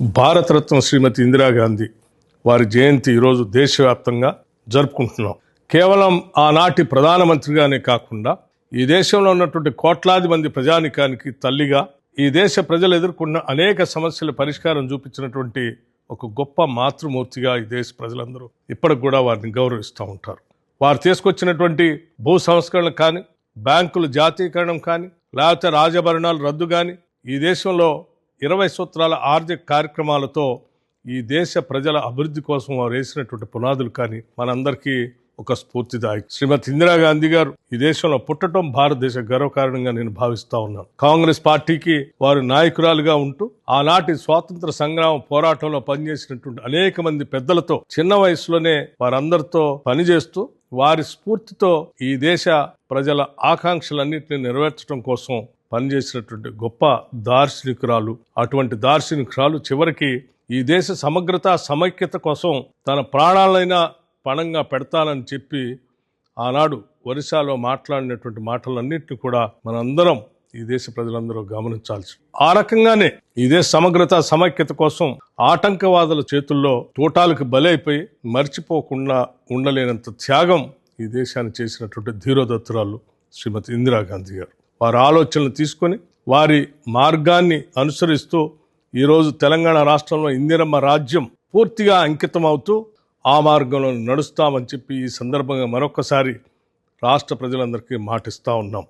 భారతరత్న శ్రీమతి ఇందిరాగాంధీ వారి జయంతి ఈరోజు దేశవ్యాప్తంగా జరుపుకుంటున్నాం. కేవలం ఆనాటి ప్రధానమంత్రిగానే కాకుండా ఈ దేశంలో ఉన్నటువంటి కోట్లాది మంది ప్రజానికానికి తల్లిగా, ఈ దేశ ప్రజలు ఎదుర్కొన్న అనేక సమస్యల పరిష్కారం చూపించినటువంటి ఒక గొప్ప మాతృమూర్తిగా ఈ దేశ ప్రజలందరూ ఇప్పటికి కూడా వారిని గౌరవిస్తూ ఉంటారు. వారు తీసుకొచ్చినటువంటి భూ సంస్కరణ కానీ, బ్యాంకుల జాతీయకరణం కానీ, లేకపోతే రాజభరణాలు రద్దు కానీ, ఈ దేశంలో 20 సూత్రాల ఆర్థిక కార్యక్రమాలతో ఈ దేశ ప్రజల అభివృద్ధి కోసం వారు వేసినటువంటి పునాదులు కానీ మనందరికీ ఒక స్ఫూర్తిదాయకం. శ్రీమతి ఇందిరాగాంధీ గారు ఈ దేశంలో పుట్టడం భారతదేశ గర్వకారణంగా నేను భావిస్తా ఉన్నాను. కాంగ్రెస్ పార్టీకి వారు నాయకురాలుగా ఉంటూ ఆనాటి స్వాతంత్ర సంగ్రామ పోరాటంలో పనిచేసినటువంటి అనేక మంది పెద్దలతో చిన్న వయసులోనే వారందరితో పనిచేస్తూ వారి స్ఫూర్తితో ఈ దేశ ప్రజల ఆకాంక్షలన్నింటినీ నెరవేర్చడం కోసం పనిచేసినటువంటి గొప్ప దార్శనికురాలు. అటువంటి దార్శనికురాలు చివరికి ఈ దేశ సమగ్రత సమైక్యత కోసం తన ప్రాణాలైనా పణంగా పెడతానని చెప్పి ఆనాడు ఒరిస్సాలో మాట్లాడినటువంటి మాటలన్నింటినీ కూడా మనందరం ఈ దేశ ప్రజలందరూ గమనించాల్సి. ఆ రకంగానే ఈ దేశ సమగ్రత సమైక్యత కోసం ఆటంకవాదుల చేతుల్లో తోటాలకు బలైపోయి మర్చిపోకుండా ఉండలేనంత త్యాగం ఈ దేశాన్ని చేసినటువంటి ధీరోదత్తురాలు శ్రీమతి ఇందిరాగాంధీ గారు. వారి ఆలోచనలు తీసుకొని వారి మార్గాన్ని అనుసరిస్తూ ఈరోజు తెలంగాణ రాష్ట్రంలో ఇందిరమ్మ రాజ్యం పూర్తిగా అంకితం అవుతూ ఆ మార్గంలో నడుస్తామని చెప్పి ఈ సందర్భంగా మరొకసారి రాష్ట్ర ప్రజలందరికీ మాటిస్తూ ఉన్నాం.